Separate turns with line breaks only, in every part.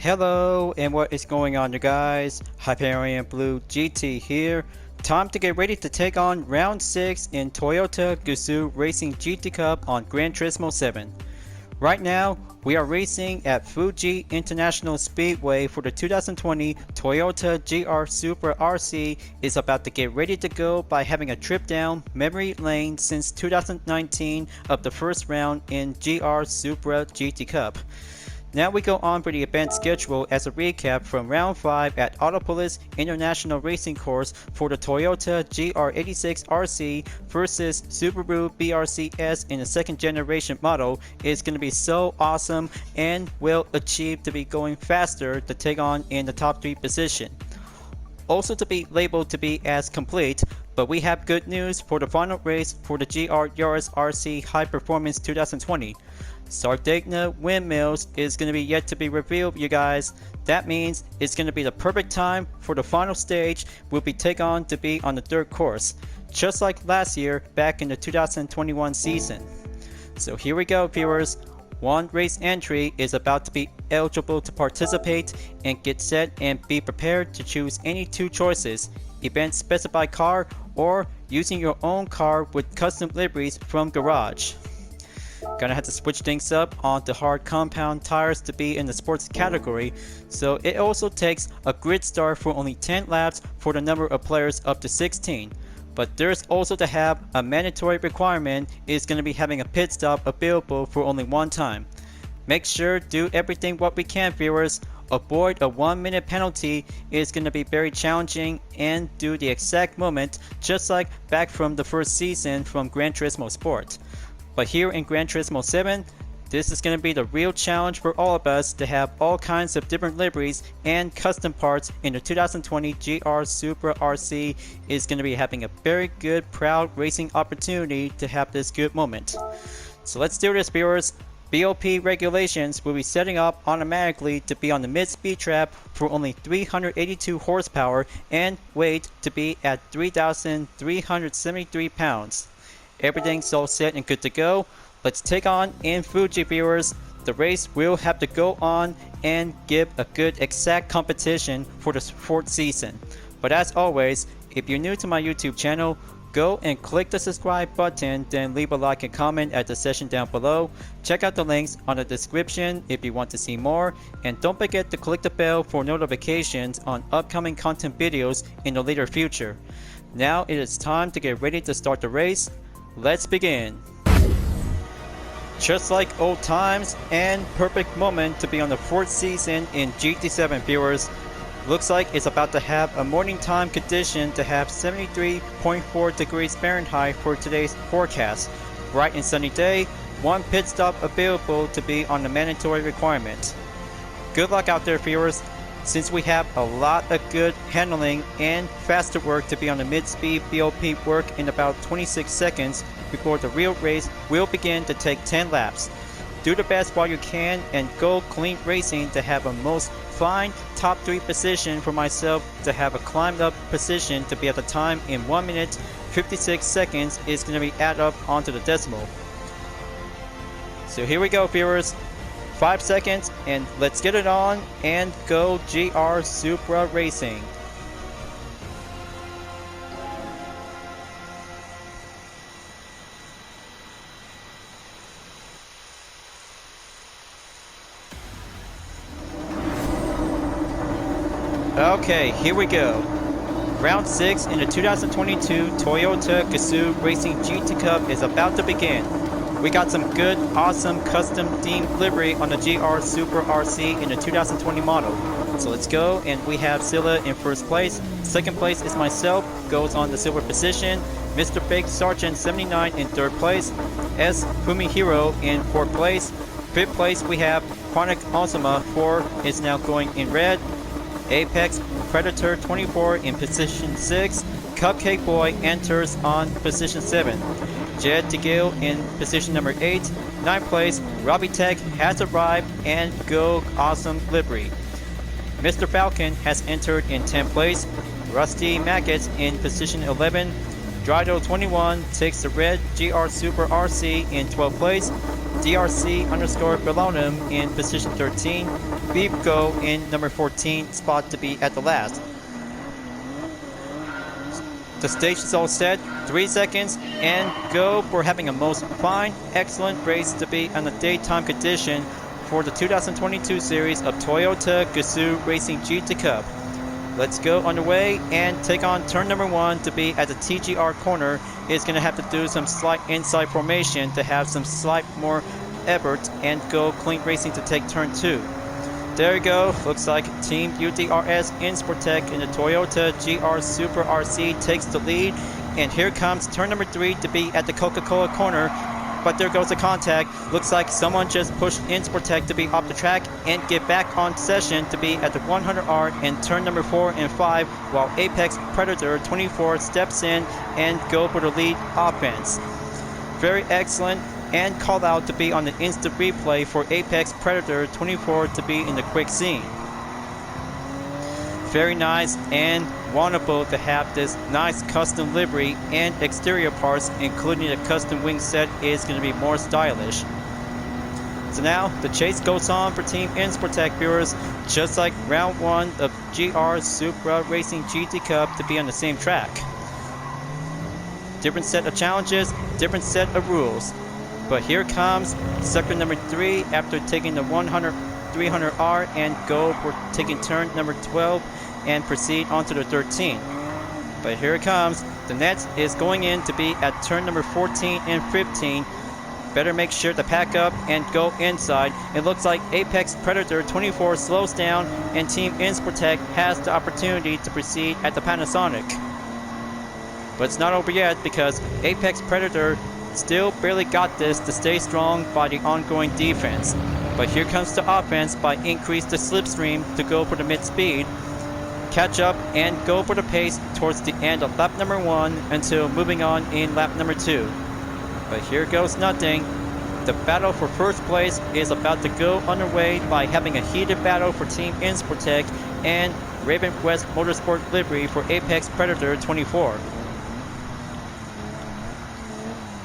Hello, and what is going on, you guys? Hyperion-Blue-GT here. Time to get ready to take on round 6 in Toyota Gazoo Racing GT Cup on Gran Turismo 7. Right now, we are racing at Fuji International Speedway for the 2020 Toyota GR Supra RZ. Is about to get ready to go by having a trip down memory lane since 2019 of the first round in GR Supra GT Cup. Now we go on for the event schedule as a recap from round 5 at Autopolis International Racing Course for the Toyota GR86 RZ versus Subaru BRZ in the second generation model. Is going to be so awesome and will achieve to be going faster to take on in the top 3 position. Also to be labeled to be as complete, but we have good news for the final race for the GR Yaris RZ High Performance 2020. Sardegna Windmills is going to be yet to be revealed, you guys. That means it's going to be the perfect time for the final stage will be taken on to be on the third course, just like last year back in the 2021 season. So here we go, viewers. One race entry is about to be eligible to participate and get set and be prepared to choose any 2 choices: event specified car or using your own car with custom liveries from garage. Gonna have to switch things up onto hard compound tires to be in the sports category, so it also takes a grid start for only 10 laps for the number of players up to 16. But there's also to have a mandatory requirement is going to be having a pit stop available for only 1 time. Make sure do everything what we can, viewers. Avoid a 1-minute penalty is going to be very challenging, and do the exact moment just like back from the first season from Gran Turismo Sport. But here in Gran Turismo 7, this is going to be the real challenge for all of us to have all kinds of different liveries and custom parts in the 2020 GR Supra RZ. Is going to be having a very good, proud racing opportunity to have this good moment. So let's do this, viewers. BOP regulations will be setting up automatically to be on the mid-speed trap for only 382 horsepower and weight to be at 3,373 pounds. Everything's all set and good to go. Let's take on in Fuji, viewers. The race will have to go on and give a good exact competition for the 4th season. But as always, if you're new to my YouTube channel, go and click the subscribe button, then leave a like and comment at the section down below. Check out the links on the description if you want to see more, and don't forget to click the bell for notifications on upcoming content videos in the later future. Now it is time to get ready to start the race. Let's begin. Just like old times and perfect moment to be on the 4th season in GT7, viewers. Looks like it's about to have a morning time condition to have 73.4 degrees Fahrenheit for today's forecast. Bright and sunny day, 1 pit stop available to be on the mandatory requirement. Good luck out there, viewers. Since we have a lot of good handling and faster work to be on the mid-speed BOP work in about 26 seconds before the real race will begin to take 10 laps. Do the best while you can and go clean racing to have a most fine top 3 position for myself to have a climbed up position to be at the time in 1 minute 56 seconds is going to be added up onto the decimal. So here we go, viewers. 5 seconds and let's get it on and go GR Supra Racing. Okay, here we go. Round 6 in the 2022 Toyota Gazoo Racing GT Cup is about to begin. We got some good, awesome custom themed livery on the GR Supra RZ in the 2020 model. So let's go, and we have Silla in 1st place. 2nd place is myself, goes on the silver position. Mr. Fake Sergeant 79 in 3rd place. S. Fumihiro in 4th place. 5th place we have Chronic Osama 4 is now going in red. Apex Predator 24 in position 6. Cupcake Boy enters on position 7. Jed DeGale in position number 8. 9th place, Robbie Tech has arrived and go awesome livery. Mr. Falcon has entered in 10th place. Rusty Maggots in position 11. Drido 21 takes the red GR Supra RZ in 12th place. DRC underscore Belonum in position 13. Beepgo in number 14 spot to be at the last. The stage is all set, 3 seconds, and go. We're having a most fine, excellent race to be on the daytime condition for the 2022 series of Toyota Gazoo Racing GT Cup. Let's go underway and take on turn number 1 to be at the TGR corner. It's going to have to do some slight inside formation to have some slight more effort and go clean racing to take turn 2. There you go. Looks like Team UDRS Insportec in the Toyota GR Supra RZ takes the lead. And here comes turn number 3 to be at the Coca-Cola corner. But there goes the contact. Looks like someone just pushed Insportec to be off the track and get back on session to be at the 100R in turn number 4 and 5, while Apex Predator 24 steps in and go for the lead offense. Very excellent, and call out to be on the instant replay for Apex Predator 24 to be in the quick scene. Very nice and wonderful to have this nice custom livery and exterior parts, including the custom wing set, is going to be more stylish. So now the chase goes on for Team Insportec viewers, just like round 1 of GR Supra Racing GT Cup to be on the same track. Different set of challenges, different set of rules. But here comes sector number 3 after taking the 300R and go for taking turn number 12 and proceed on to the 13. But here it comes. The net is going in to be at turn number 14 and 15. Better make sure to pack up and go inside. It looks like Apex Predator 24 slows down and Team Insportec has the opportunity to proceed at the Panasonic. But it's not over yet because Apex Predator still barely got this to stay strong by the ongoing defense. But here comes the offense by increase the slipstream to go for the mid-speed, catch up and go for the pace towards the end of lap number 1 until moving on in lap number 2. But here goes nothing. The battle for first place is about to go underway by having a heated battle for Team Insportec and Raven West Motorsport livery for Apex Predator 24.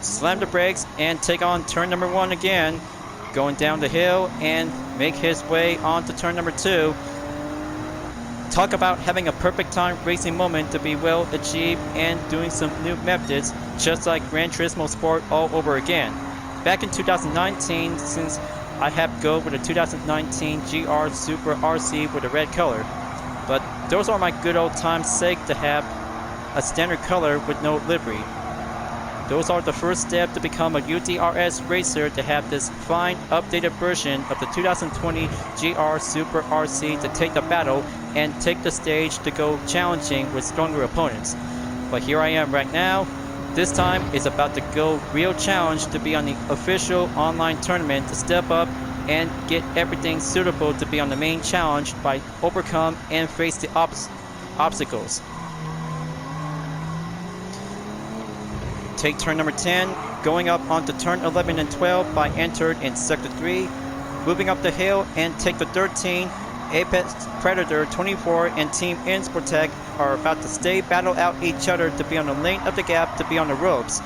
Slam the brakes and take on turn number 1 again, going down the hill and make his way on to turn number 2. Talk about having a perfect time racing moment to be well achieved and doing some new methods, just like Gran Turismo Sport all over again. Back in 2019, since I have go with the 2019 GR Supra RZ with a red color. But those are my good old times' sake to have a standard color with no livery. Those are the first step to become a UDRS racer to have this fine updated version of the 2020 GR Supra RZ to take the battle and take the stage to go challenging with stronger opponents. But here I am right now. This time is about to go real challenge to be on the official online tournament to step up and get everything suitable to be on the main challenge by overcome and face the obstacles. Take turn number 10, going up onto turn 11 and 12 by entered in sector 3. Moving up the hill and take the 13. Apex Predator 24 and Team Insportec are about to stay battle out each other to be on the lane of the gap to be on the ropes.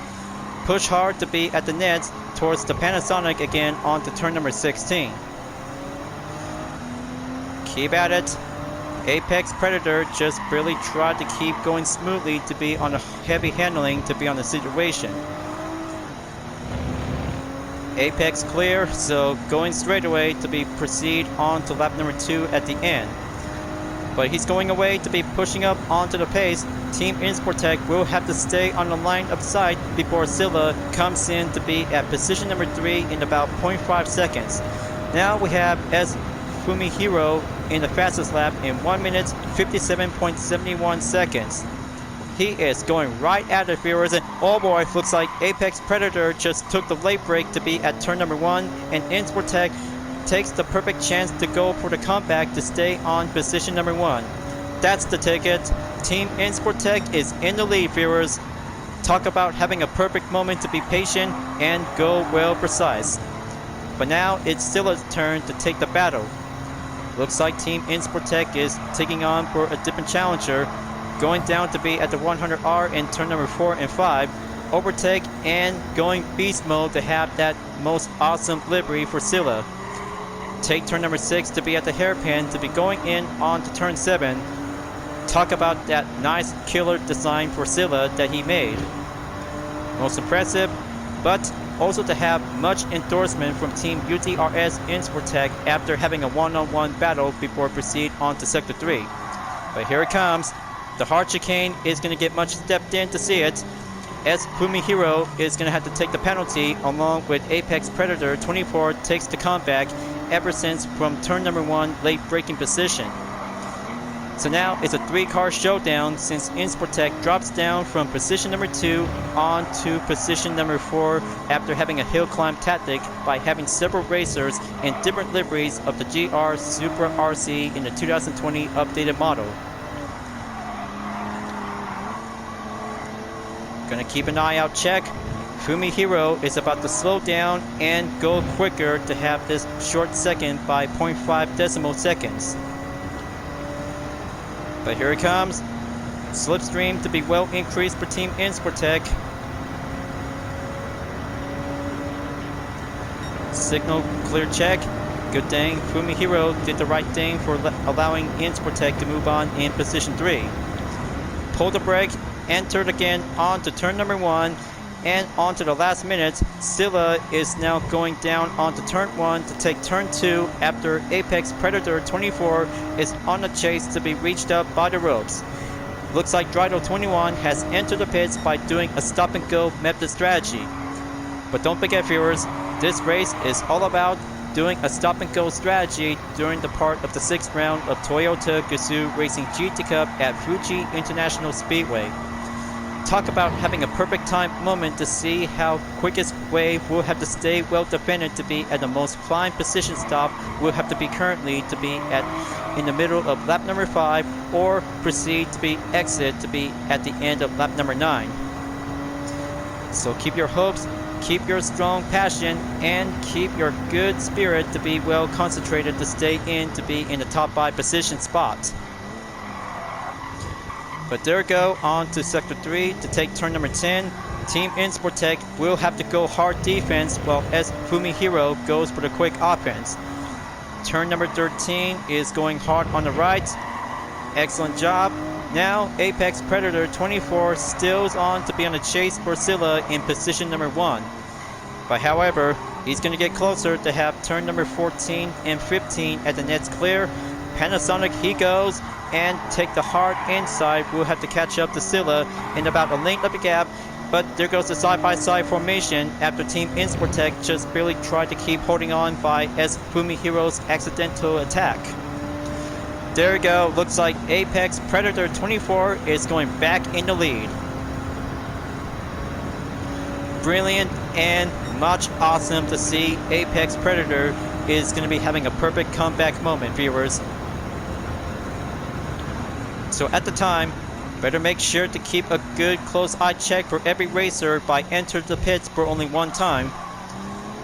Push hard to be at the nets towards the Panasonic again onto turn number 16. Keep at it. Apex Predator just barely tried to keep going smoothly to be on a heavy handling to be on the situation. Apex clear, so going straight away to be proceed on to lap number 2 at the end. But he's going away to be pushing up onto the pace. Team Insportec will have to stay on the line of sight before Silla comes in to be at position number 3 in about 0.5 seconds. Now we have S. Fumihiro in the fastest lap in 1 minute 57.71 seconds. He is going right at the viewers, and oh boy, looks like Apex Predator just took the late break to be at turn number 1, and Insportec takes the perfect chance to go for the comeback to stay on position number 1. That's the ticket. Team Insportec is in the lead, viewers. Talk about having a perfect moment to be patient and go well precise. But now it's Silla's turn to take the battle. Looks like Team Insportec is taking on for a different challenger, going down to be at the 100R in turn number 4 and 5. overtake and going beast mode to have that most awesome livery for Silla. Take turn number 6 to be at the hairpin to be going in on to turn 7. Talk about that nice killer design for Silla that he made. Most impressive, but also to have much endorsement from Team UTRS Insportec after having a one-on-one battle before proceed on to Sector 3. But here it comes. The hard chicane is going to get much stepped in to see it, as Fumihiro is going to have to take the penalty along with Apex Predator 24 takes the comeback ever since from turn number 1 late braking position. So now it's a 3-car showdown since Insportec drops down from position number 2 on to position number 4 after having a hill climb tactic by having several racers in different liveries of the GR Supra RZ in the 2020 updated model. Gonna keep an eye out, check. Fumihiro is about to slow down and go quicker to have this short second by 0.5 decimal seconds. But here it comes. Slipstream to be well increased for Team Insportec. Signal clear check. Good thing Fumihiro did the right thing for allowing Insportec to move on in position 3. Pull the brake, entered again onto turn number 1, and onto the last minute, Silla is now going down onto turn 1 to take turn 2 after Apex Predator 24 is on the chase to be reached up by the ropes. Looks like Drido 21 has entered the pits by doing a stop and go method strategy. But don't forget, viewers, this race is all about doing a stop and go strategy during the part of the 6th round of Toyota Gazoo Racing GT Cup at Fuji International Speedway. Talk about having a perfect time moment to see how quickest way will have to stay well defended to be at the most fine position stop will have to be currently to be at in the middle of lap number 5 or proceed to be exit to be at the end of lap number 9. So keep your hopes, keep your strong passion, and keep your good spirit to be well concentrated to stay in to be in the top 5 position spot. But there we go, on to Sector 3 to take turn number 10. Team Insportec will have to go hard defense while as Fumihiro goes for the quick offense. Turn number 13 is going hard on the right. Excellent job. Now Apex Predator 24 stills on to be on the chase for Silla in position number 1. But however, he's going to get closer to have turn number 14 and 15 at the nets clear. Panasonic he goes and take the hard inside. We'll have to catch up to Silla in about a length of the gap, but there goes the side-by-side formation after Team Insportec just barely tried to keep holding on by as Fumihiro's accidental attack. There we go, looks like Apex Predator 24 is going back in the lead. Brilliant and much awesome to see Apex Predator is going to be having a perfect comeback moment, viewers. So at the time, better make sure to keep a good close eye check for every racer by entering the pits for only one time.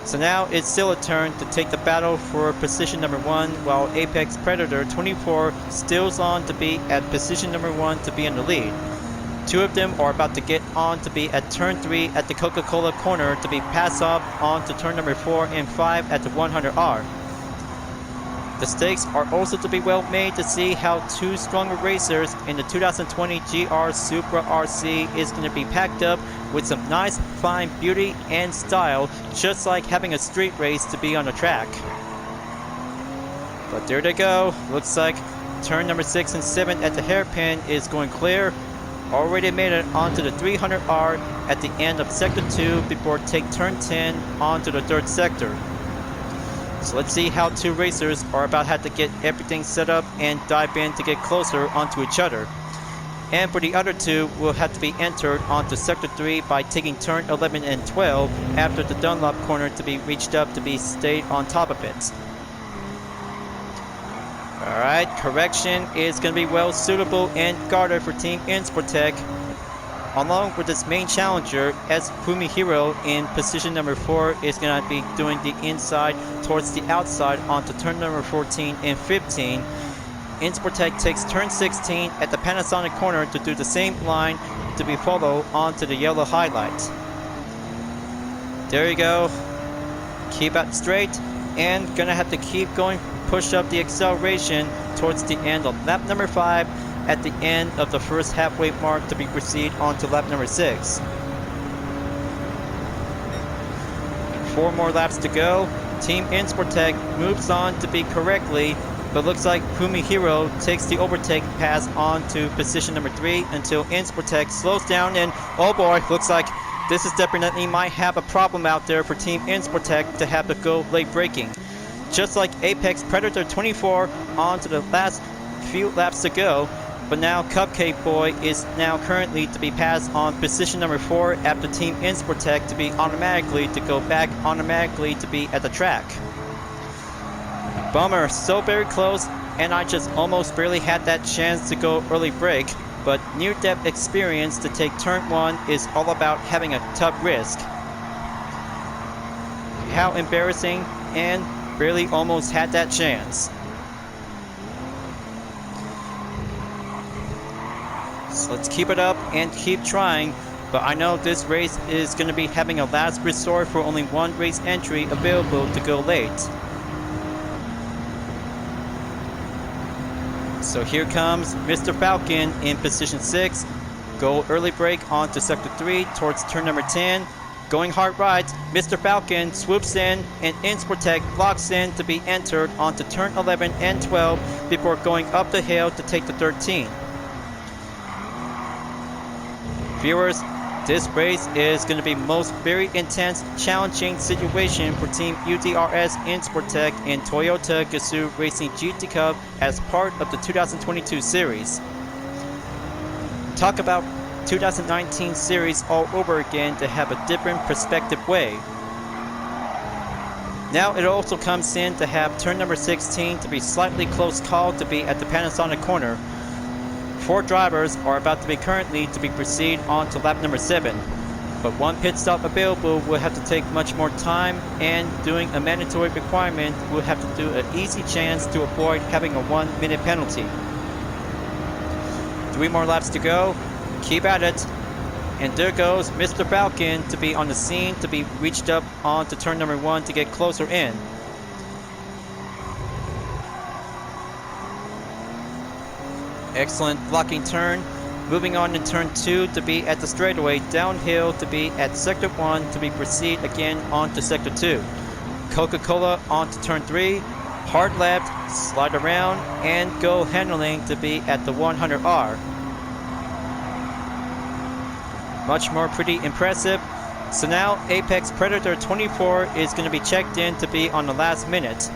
So now it's Silla's turn to take the battle for position number 1 while Apex Predator 24 stills on to be at position number 1 to be in the lead. Two of them are about to get on to be at turn 3 at the Coca-Cola corner to be passed off on to turn number 4 and 5 at the 100R. The stakes are also to be well made to see how two stronger racers in the 2020 GR Supra RZ is going to be packed up with some nice fine beauty and style, just like having a street race to be on the track. But there they go, looks like turn number 6 and 7 at the hairpin is going clear. Already made it onto the 300R at the end of sector 2 before take turn 10 onto the 3rd sector. So let's see how two racers are about to have to get everything set up and dive in to get closer onto each other. And for the other two, will have to be entered onto sector 3 by taking turn 11 and 12 after the Dunlop corner to be reached up to be stayed on top of it. Alright, correction is going to be well suitable and guarded for Team Insportec, along with its main challenger as Fumihiro in position number 4 is going to be doing the inside towards the outside onto turn number 14 and 15. Insportec takes turn 16 at the Panasonic corner to do the same line to be followed onto the yellow highlight. There you go. Keep it straight and gonna have to keep going, push up the acceleration towards the end of lap number 5 at the end of the first halfway mark to be proceed on to lap number 6. 4 more laps to go. Team Insportec moves on to be correctly, but looks like Fumihiro takes the overtake pass on to position number 3 until Insportec slows down, and oh boy, looks like this is definitely might have a problem out there for Team Insportec to have to go late braking. Just like Apex Predator 24 on to the last few laps to go, but now Cupcake Boy is now currently to be passed on position number 4 after Team Insportec to be automatically to go back automatically to be at the track. Bummer, so very close, and I just almost barely had that chance to go early break, but near-depth experience to take turn 1 is all about having a tough risk. How embarrassing, and barely almost had that chance. So let's keep it up and keep trying, but I know this race is going to be having a last resort for only one race entry available to go late. So here comes Mr. Falcon in position 6. Go early break onto sector 3 towards turn number 10. Going hard right, Mr. Falcon swoops in and Insportec locks in to be entered onto turn 11 and 12 before going up the hill to take the 13. Viewers, this race is going to be most very intense, challenging situation for Team UDRS Insportec in Toyota Gazoo Racing GT Cup as part of the 2022 series. Talk about 2019 series all over again to have a different perspective way. Now it also comes in to have turn number 16 to be slightly close call to be at the Panasonic corner. 4 drivers are about to be currently to be proceed on to lap number 7, but one pit stop available will have to take much more time, and doing a mandatory requirement will have to do an easy chance to avoid having a 1-minute penalty. 3 more laps to go, keep at it, and there goes Mr. Falcon to be on the scene to be reached up onto turn number 1 to get closer in. Excellent blocking turn. Moving on to turn 2 to be at the straightaway, downhill to be at sector 1 to be proceed again on to sector 2. Coca-Cola on to turn 3, hard left, slide around, and go handling to be at the 100R. Much more pretty impressive. So now Apex Predator 24 is going to be checked in to be on the last minute.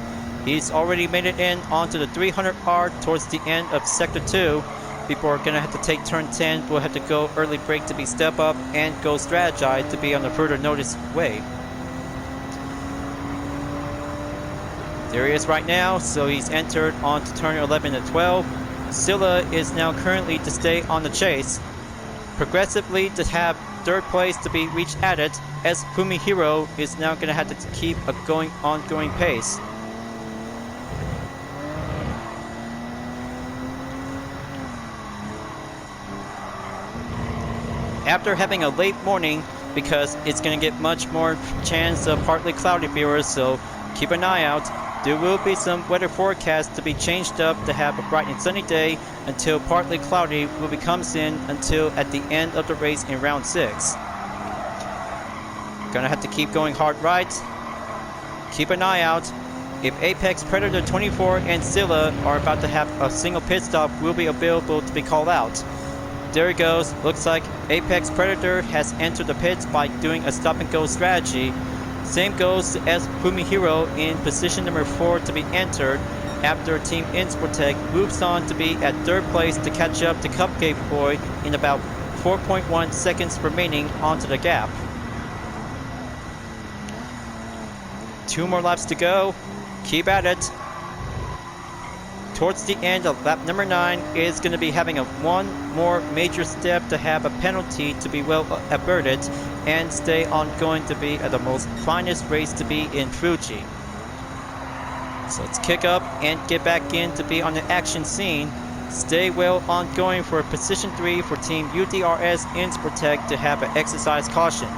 He's already made it in onto the 300R towards the end of sector 2 before gonna have to take turn 10. We'll have to go early break to be step up and go strategize to be on the further notice way. There he is right now, so he's entered onto turn 11 and 12. Scylla is now currently to stay on the chase. Progressively to have 3rd place to be reached at it, as Fumihiro is now gonna have to keep a ongoing pace. After having a late morning, because it's going to get much more chance of partly cloudy, viewers, so keep an eye out. There will be some weather forecasts to be changed up to have a bright and sunny day until partly cloudy will be comes in until at the end of the race in round 6. Gonna have to keep going hard right. Keep an eye out. If Apex Predator 24 and Scylla are about to have a single pit stop, will be available to be called out. There he goes. Looks like Apex Predator has entered the pits by doing a stop and go strategy. Same goes as Fumihiro in position number 4 to be entered after Team Insportec moves on to be at 3rd place to catch up to Cupcake Boy in about 4.1 seconds remaining onto the gap. 2 more laps to go. Keep at it. Towards the end of lap number 9 is going to be having a 1 more major step to have a penalty to be well averted and stay on going to be at the most finest race to be in Fuji. So let's kick up and get back in to be on the action scene. Stay well ongoing for position 3 for Team UDRS Insportec to have an exercise caution.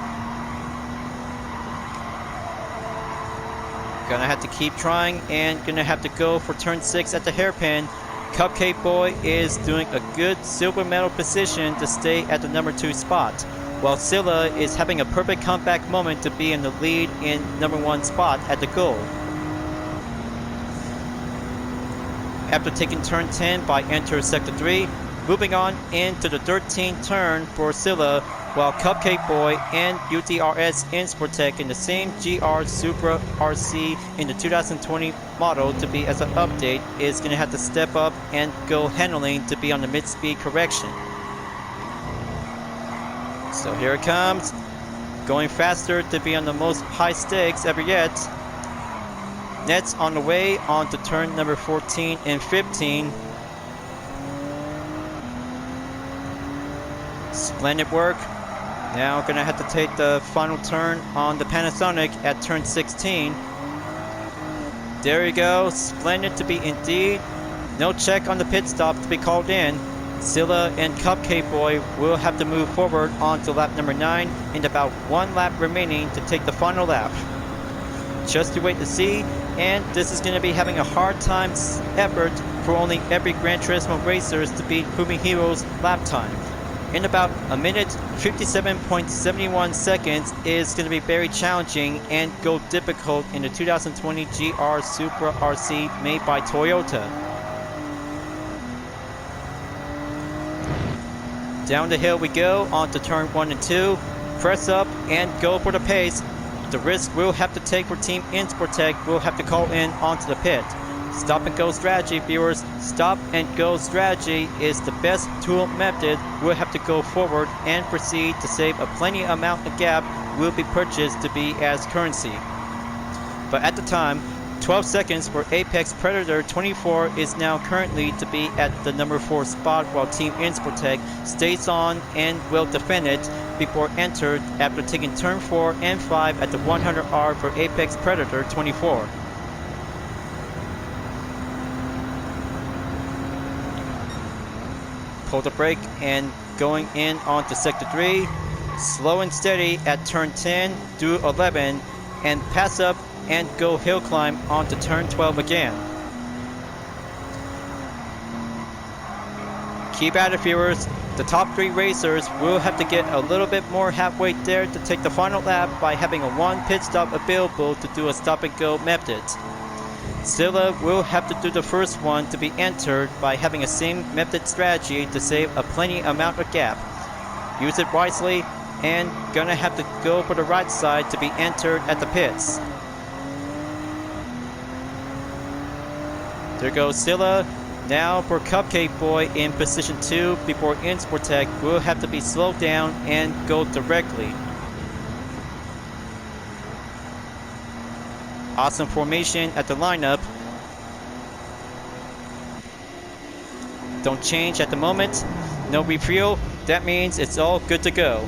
Gonna have to keep trying and gonna have to go for turn 6 at the hairpin. Cupcake Boy is doing a good silver medal position to stay at the number 2 spot, while Scylla is having a perfect comeback moment to be in the lead in number 1 spot at the goal. After taking turn 10 by enter sector 3, moving on into the 13th turn for Scylla, while Cupcake Boy and UDRS Insportec in the same GR Supra RZ in the 2020 model to be as an update is going to have to step up and go handling to be on the mid-speed correction. So here it comes, going faster to be on the most high stakes ever yet. Nets on the way on to turn number 14 and 15. Splendid work. Now gonna have to take the final turn on the Panasonic at turn 16. There you go, splendid to be indeed. No check on the pit stop to be called in. Scylla and Cupcake Boy will have to move forward on to lap number 9 and about 1 lap remaining to take the final lap. Just to wait to see, and this is going to be having a hard time effort for only every Gran Turismo racers to beat Fumihiro's lap time. In about a minute, 57.71 seconds is going to be very challenging and go difficult in the 2020 GR Supra RZ made by Toyota. Down the hill we go on to turn 1 and 2. Press up and go for the pace. The risk we'll have to take for Team Insportec will have to call in onto the pit. Stop and go strategy, viewers. Stop and go strategy is the best tool method. We'll have to go forward and proceed to save a plenty amount of gap will be purchased to be as currency. But at the time, 12 seconds for Apex Predator 24 is now currently to be at the number 4 spot, while Team Insportec stays on and will defend it before entered after taking turn 4 and 5 at the 100R for Apex Predator 24. Pull the brake and going in onto sector 3. Slow and steady at turn 10 through 11 and pass up and go hill climb onto turn 12 again. Keep at it, viewers. The top 3 racers will have to get a little bit more halfway there to take the final lap by having a 1 pit stop available to do a stop and go method. Scylla will have to do the first one to be entered by having a same method strategy to save a plenty amount of gap. Use it wisely and gonna have to go for the right side to be entered at the pits. There goes Scylla. Now for Cupcake Boy in position 2 before Insportec will have to be slowed down and go directly. Awesome formation at the lineup. Don't change at the moment. No refuel. That means it's all good to go.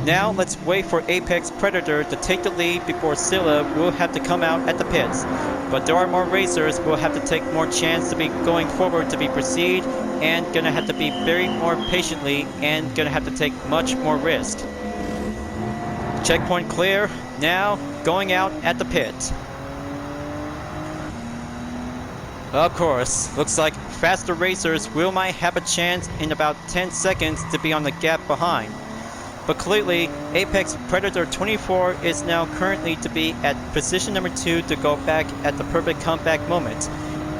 Now let's wait for Apex Predator to take the lead before Scylla will have to come out at the pits. But there are more racers who will have to take more chance to be going forward to be proceed and gonna have to be very more patiently and gonna have to take much more risk. Checkpoint clear. Now going out at the pit. Of course, looks like faster racers will might have a chance in about 10 seconds to be on the gap behind. But clearly, Apex Predator 24 is now currently to be at position number 2 to go back at the perfect comeback moment.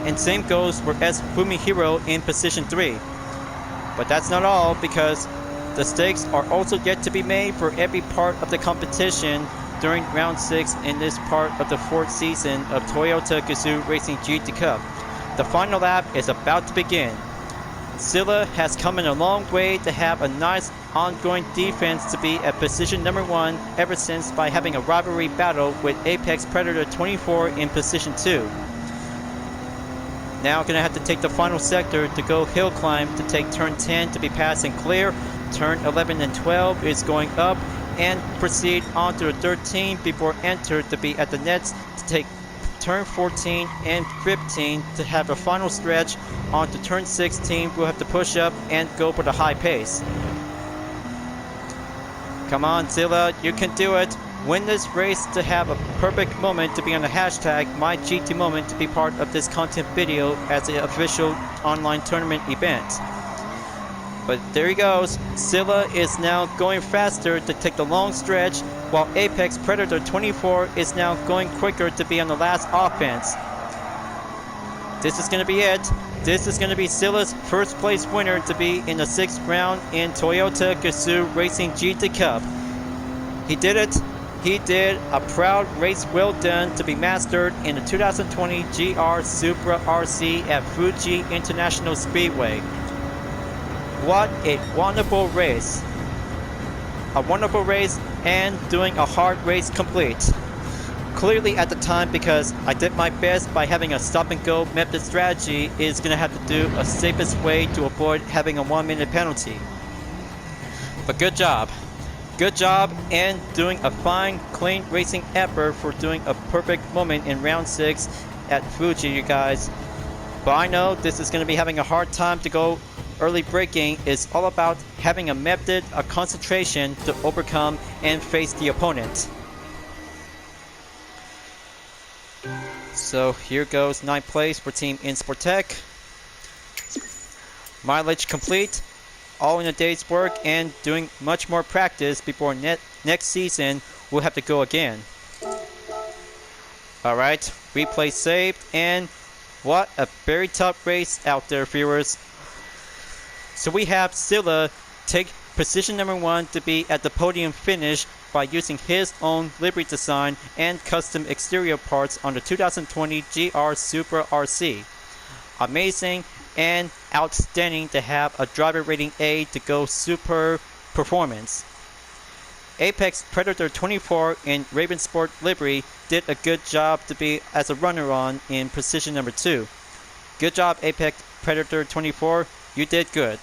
And same goes for S. Fumihiro in position 3. But that's not all, because the stakes are also yet to be made for every part of the competition during round 6 in this part of the 4th season of Toyota Gazoo Racing GT Cup. The final lap is about to begin. Scylla has come in a long way to have a nice ongoing defense to be at position number 1 ever since by having a rivalry battle with Apex Predator 24 in position 2. Now gonna have to take the final sector to go hill climb to take turn 10 to be passed and clear. Turn 11 and 12 is going up and proceed on to the 13 before enter to be at the nets to take turn 14 and 15 to have a final stretch. Onto turn 16, we'll have to push up and go for the high pace. Come on, Zilla, you can do it. Win this race to have a perfect moment to be on the hashtag MyGTMoment to be part of this content video as the official online tournament event. But there he goes. Zilla is now going faster to take the long stretch, while Apex Predator 24 is now going quicker to be on the last offense. This is going to be it. This is going to be Zilla's first place winner to be in the 6th round in Toyota Gazoo Racing GT Cup. He did it. He did a proud race well done to be mastered in the 2020 GR Supra RZ at Fuji International Speedway. What a wonderful race. A wonderful race and doing a hard race complete. Clearly at the time, because I did my best by having a stop and go method strategy, is going to have to do a safest way to avoid having a 1-minute penalty. But good job. Good job and doing a fine, clean racing effort for doing a perfect moment in round 6 at Fuji, you guys. But I know this is going to be having a hard time to go early braking. Is all about having a method, a concentration to overcome and face the opponent. So here goes 9th place for Team InSportTech. Mileage complete, all in a day's work and doing much more practice before next season we'll have to go again. Alright, replay saved, and what a very tough race out there, viewers. So we have Zilla take position number 1 to be at the podium finish by using his own livery design and custom exterior parts on the 2020 GR Supra RZ. Amazing and outstanding to have a driver rating A to go super performance. Apex Predator 24 in Raven Sport livery did a good job to be as a runner-on in position number 2. Good job, Apex Predator 24, you did good.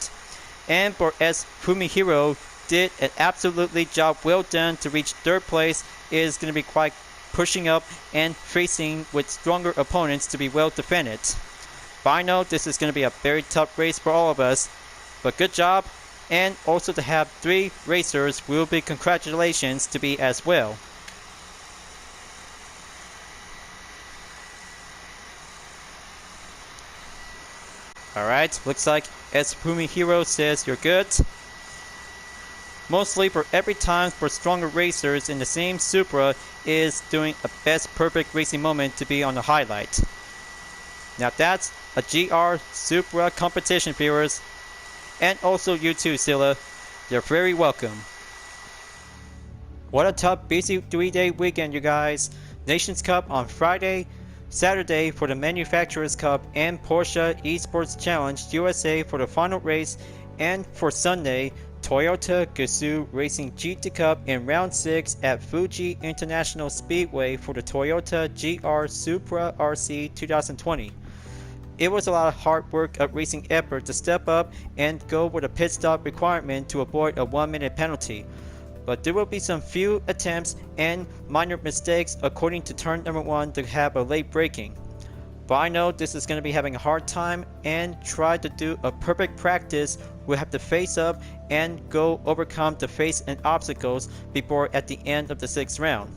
And for S. Fumihiro did an absolutely job well done to reach 3rd place. Is going to be quite pushing up and facing with stronger opponents to be well defended. But I know this is going to be a very tough race for all of us. But good job, and also to have 3 racers will be congratulations to be as well. Alright, looks like S. Fumihiro says you're good. Mostly for every time for stronger racers in the same Supra is doing a best perfect racing moment to be on the highlight. Now that's a GR Supra competition, viewers. And also you too, Zilla. You're very welcome. What a tough busy 3-day weekend, you guys. Nations Cup on Friday, Saturday for the Manufacturers Cup and Porsche Esports Challenge USA for the final race, and for Sunday, Toyota Gazoo Racing GT Cup in round 6 at Fuji International Speedway for the Toyota GR Supra RZ 2020. It was a lot of hard work of racing effort to step up and go with a pit stop requirement to avoid a 1-minute penalty. But there will be some few attempts and minor mistakes according to turn number 1 to have a late braking. But I know this is going to be having a hard time and try to do a perfect practice. We'll have to face up and go overcome the face and obstacles before at the end of the 6th round.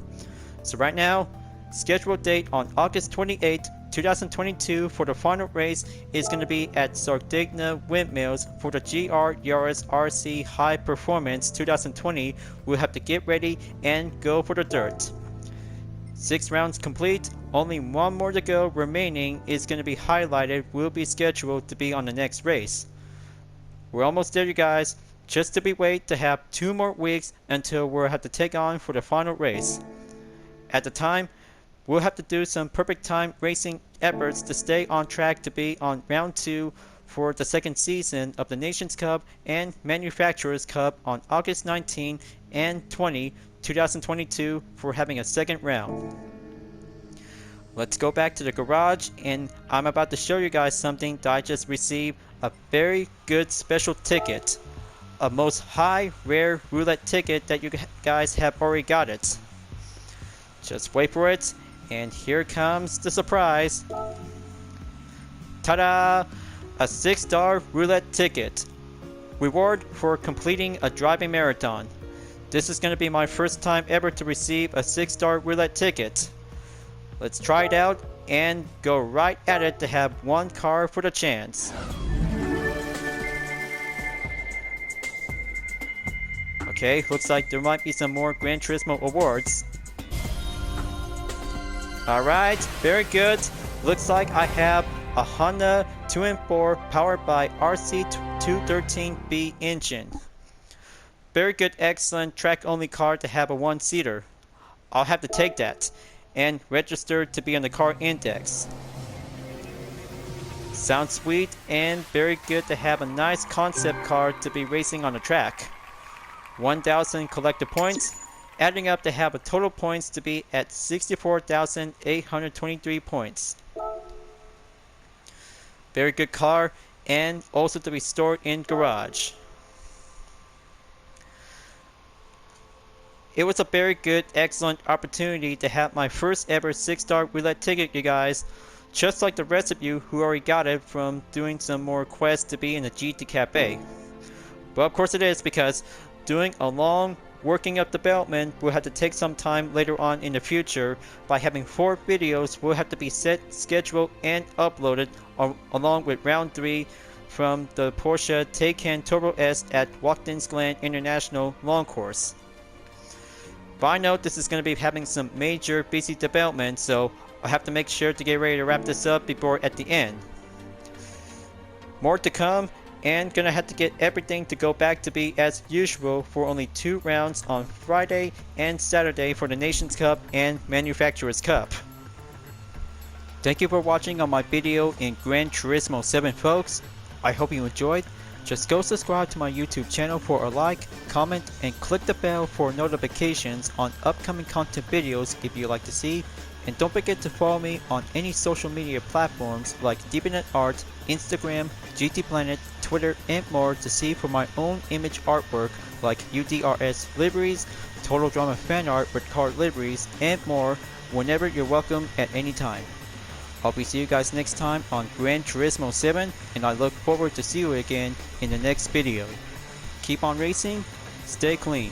So right now, scheduled date on August 28, 2022 for the final race is going to be at Sardegna Windmills for the GR Yaris RC High Performance 2020. We'll have to get ready and go for the dirt. 6 rounds complete, only 1 more to go remaining is going to be highlighted, will be scheduled to be on the next race. We're almost there, you guys, just to be wait to have 2 more weeks until we'll have to take on for the final race. At the time, we'll have to do some perfect time racing efforts to stay on track to be on round 2 for the 2nd season of the Nations Cup and Manufacturers Cup on August 19 and 20, 2022 for having a 2nd round. Let's go back to the garage, and I'm about to show you guys something that I just received, a very good special ticket. A most high rare roulette ticket that you guys have already got it. Just wait for it. And here comes the surprise. Ta-da! A 6-star roulette ticket. Reward for completing a driving marathon. This is going to be my first time ever to receive a 6-star roulette ticket. Let's try it out and go right at it to have one car for the chance. Okay, looks like there might be some more Gran Turismo awards. Alright, very good. Looks like I have a Honda 2M4 powered by RC213B engine. Very good, excellent track-only car to have a one-seater. I'll have to take that and register to be on the car index. Sounds sweet and very good to have a nice concept car to be racing on the track. 1,000 collector points, adding up to have a total points to be at 64,823 points. Very good car, and also to be stored in garage. It was a very good, excellent opportunity to have my first ever 6-star roulette ticket, you guys. Just like the rest of you who already got it from doing some more quests to be in the GT Cafe. Well, of course it is, because doing a long working up development will have to take some time later on in the future. By having 4 videos will have to be set, scheduled, and uploaded along with round 3 from the Porsche Taycan Turbo S at Watkins Glen International Long Course. But I know this is going to be having some major busy development, so I have to make sure to get ready to wrap this up before at the end. More to come, and gonna have to get everything to go back to be as usual for only 2 rounds on Friday and Saturday for the Nations Cup and Manufacturers Cup. Thank you for watching on my video in Gran Turismo 7, folks. I hope you enjoyed. Just go subscribe to my YouTube channel for a like, comment, and click the bell for notifications on upcoming content videos if you'd like to see. And don't forget to follow me on any social media platforms like DeepNetArt, Instagram, GT Planet, Twitter, and more to see for my own image artwork like UDRS liveries, Total Drama fan art with car liveries, and more whenever you're welcome at any time. I'll be seeing you guys next time on Gran Turismo 7, and I look forward to see you again in the next video. Keep on racing, stay clean.